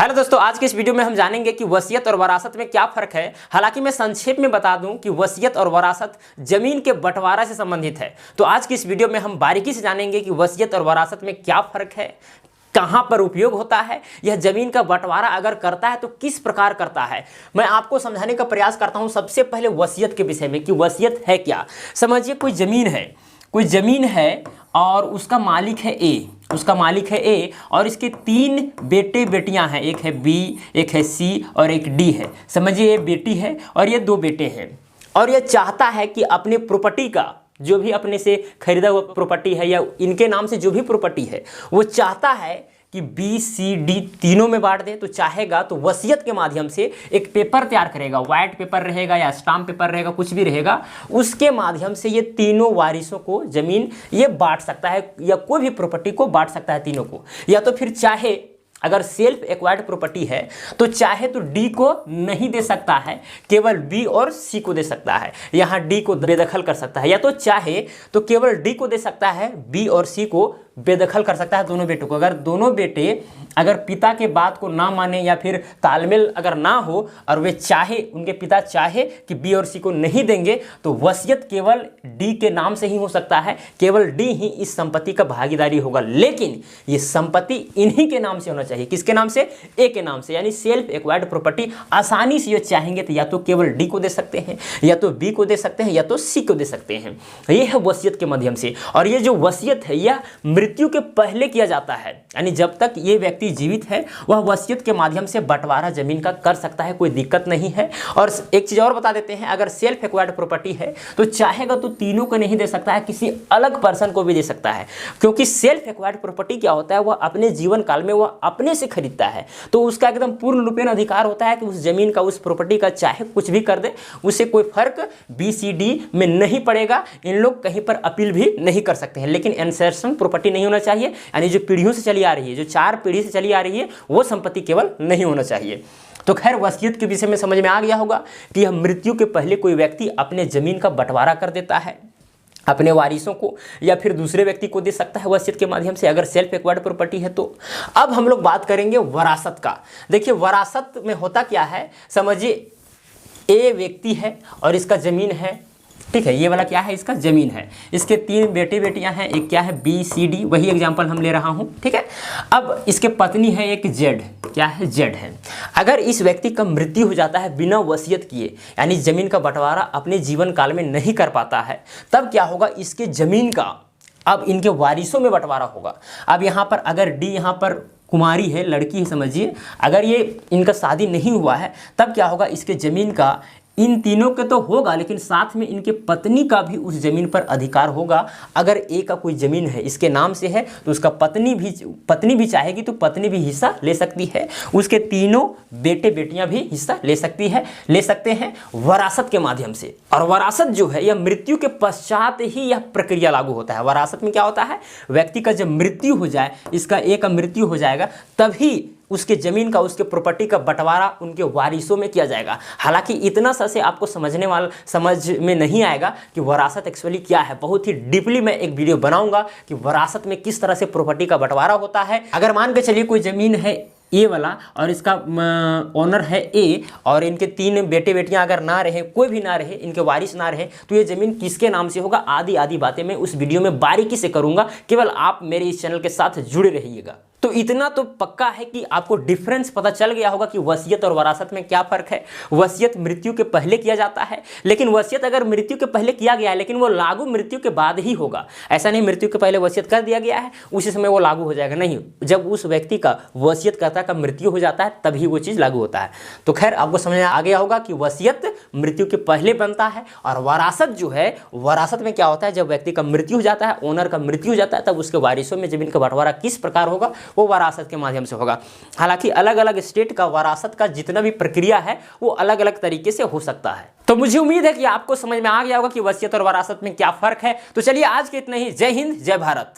Hello दोस्तों, आज के इस वीडियो में हम जानेंगे कि वसीयत और वरासत में क्या फर्क है। हालांकि मैं संक्षेप में बता दूं कि वसीयत और वरासत जमीन के बंटवारा से संबंधित है। तो आज की इस वीडियो में हम बारीकी से जानेंगे कि वसीयत और वरासत में क्या फर्क है, कहां पर उपयोग होता है, यह जमीन का बंटवारा अगर करता है तो किस प्रकार करता है। मैं आपको समझाने का प्रयास करता हूं सबसे पहले वसीयत के विषय में कि वसीयत है क्या। समझिए, कोई जमीन है और उसका मालिक है ए, और इसके 3 बेटे बेटियां हैं, एक है बी, एक है सी और एक डी है। समझिए, ये बेटी है और ये 2 बेटे हैं, और ये चाहता है कि अपने प्रॉपर्टी का जो भी अपने से खरीदा हुआ प्रॉपर्टी है या इनके नाम से जो भी प्रॉपर्टी है वो चाहता है कि बी सी डी तीनों में बांट दे। तो चाहेगा तो वसीयत के माध्यम से एक पेपर तैयार करेगा, व्हाइट पेपर रहेगा या स्टाम्प पेपर रहेगा, कुछ भी रहेगा, उसके माध्यम से ये तीनों वारिसों को जमीन ये बांट सकता है या कोई भी प्रॉपर्टी को बांट सकता है तीनों को। या तो फिर चाहे अगर सेल्फ एक्वायर्ड प्रॉपर्टी है तो चाहे तो डी को नहीं दे सकता है, केवल बी और सी को दे सकता है, यहाँ डी को बेदखल कर सकता है। या तो चाहे तो केवल डी को दे सकता है, बी और सी को बेदखल कर सकता है, दोनों बेटों को। अगर दोनों बेटे अगर पिता के बात को ना माने या फिर तालमेल अगर ना हो और वे चाहे, उनके पिता चाहे कि बी और सी को नहीं देंगे, तो वसीयत केवल डी के नाम से ही हो सकता है, केवल डी ही इस संपत्ति का भागीदारी होगा। लेकिन ये संपत्ति इन्हीं के नाम से होना चाहिए। किसके नाम से? ए के नाम से, यानी सेल्फ एक्वायर्ड प्रॉपर्टी। आसानी से ये चाहेंगे तो या तो केवल डी को दे सकते हैं, या तो बी को दे सकते हैं, या तो सी को दे सकते हैं। ये है वसीयत के माध्यम से। और ये जो वसीयत है यह मृत्यु के पहले किया जाता है, यानी जब तक ये व्यक्ति जीवित है वह वसीयत के माध्यम से बंटवारा जमीन का कर सकता है, कोई दिक्कत नहीं है। और एक चीज और बता देते हैं, अगर सेल्फ एक्वायर्ड प्रॉपर्टी है तो चाहेगा तो तीनों को नहीं दे सकता है, किसी अलग पर्सन को भी दे सकता है। क्योंकि सेल्फ एक्वायर्ड प्रॉपर्टी क्या होता है, वह अपने जीवन काल में वह अपने से खरीदता है, तो उसका एकदम पूर्ण रूपेण अधिकार होता है कि उस जमीन का, उस प्रॉपर्टी का चाहे कुछ भी कर दे, उससे कोई फर्क बी सी डी में नहीं पड़ेगा। इन लोग कहीं पर अपील भी नहीं कर सकते हैं। लेकिन एंसेस्ट्रल प्रॉपर्टी नहीं होना चाहिए, यानी जो पीढ़ियों से चली आ रही है, जो 4 पीढ़ी से चली आ रही है, वो संपत्ति केवल नहीं होना चाहिए। तो खैर, वसीयत के विषय में समझ में आ गया होगा कि यह मृत्यु के पहले कोई व्यक्ति अपने जमीन का बंटवारा कर देता है, अपने वारिसों को या फिर दूसरे व्यक्ति को दे सकता है वसीयत के माध्यम से, अगर सेल्फ एक्वायर्ड प्रॉपर्टी है तो। अब हम लोग बात करेंगे वरासत का। देखिए, वरासत में होता क्या है, समझिए, ए व्यक्ति है और इसका जमीन है, ठीक है, ये वाला क्या है, इसका जमीन है, इसके 3 बेटे बेटियां हैं, एक क्या है बी सी डी, वही एग्जांपल हम ले रहा हूं, ठीक है। अब इसके पत्नी है एक जेड, क्या है, जेड है। अगर इस व्यक्ति का मृत्यु हो जाता है बिना वसीयत किए, यानी जमीन का बंटवारा अपने जीवन काल में नहीं कर पाता है, तब क्या होगा, इसके जमीन का अब इनके वारिसों में बंटवारा होगा। अब यहाँ पर अगर डी यहाँ पर कुमारी है, लड़की है, समझिए, अगर ये इनका शादी नहीं हुआ है, तब क्या होगा, इसके जमीन का इन तीनों के तो होगा, लेकिन साथ में इनके पत्नी का भी उस जमीन पर अधिकार होगा। अगर ए का कोई जमीन है, इसके नाम से है, तो उसका पत्नी भी चाहेगी तो पत्नी भी हिस्सा ले सकती है, उसके तीनों बेटे बेटियां भी हिस्सा ले सकते हैं वरासत के माध्यम से। और वरासत जो है यह मृत्यु के पश्चात ही यह प्रक्रिया लागू होता है। वरासत में क्या होता है, व्यक्ति का जब मृत्यु हो जाए, इसका ए का मृत्यु हो जाएगा, तभी उसके जमीन का, उसके प्रॉपर्टी का बंटवारा उनके वारिसों में किया जाएगा। हालांकि इतना सा से आपको समझ में नहीं आएगा कि वरासत एक्चुअली क्या है। बहुत ही डीपली मैं एक वीडियो बनाऊंगा कि वरासत में किस तरह से प्रॉपर्टी का बंटवारा होता है। अगर मान के चलिए कोई जमीन है ए वाला और इसका ओनर है ए, और इनके 3 बेटे बेटियां अगर ना रहे, कोई भी ना रहे, इनके वारिस ना रहे, तो ये जमीन किसके नाम से होगा, आदि बातें मैं उस वीडियो में बारीकी से करूंगा। केवल आप मेरे इस चैनल के साथ जुड़े रहिएगा। तो इतना तो पक्का है कि आपको डिफरेंस पता चल गया होगा कि वसीयत और वरासत में क्या फर्क है। वसीयत मृत्यु के पहले किया जाता है, लेकिन वसीयत अगर मृत्यु के पहले किया गया है, लेकिन वो लागू मृत्यु के बाद ही होगा। ऐसा नहीं मृत्यु के पहले वसीयत कर दिया गया है उसी समय वो लागू हो जाएगा, नहीं। जब उस व्यक्ति का, वसीयतकर्ता का मृत्यु हो जाता है, तभी वो चीज़ लागू होता है। तो खैर, आपको समझ में आ गया होगा कि वसीयत मृत्यु के पहले बनता है, और वरासत जो है, वरासत में क्या होता है, जब व्यक्ति का मृत्यु हो जाता है, ओनर का मृत्यु हो जाता है, तब उसके वारिसों में जमीन का बंटवारा किस प्रकार होगा, वो वरासत के माध्यम से होगा। हालांकि अलग अलग स्टेट का वरासत का जितना भी प्रक्रिया है वो अलग अलग तरीके से हो सकता है। तो मुझे उम्मीद है कि आपको समझ में आ गया होगा कि वसीयत और वरासत में क्या फर्क है। तो चलिए, आज के इतना ही। जय हिंद, जय भारत।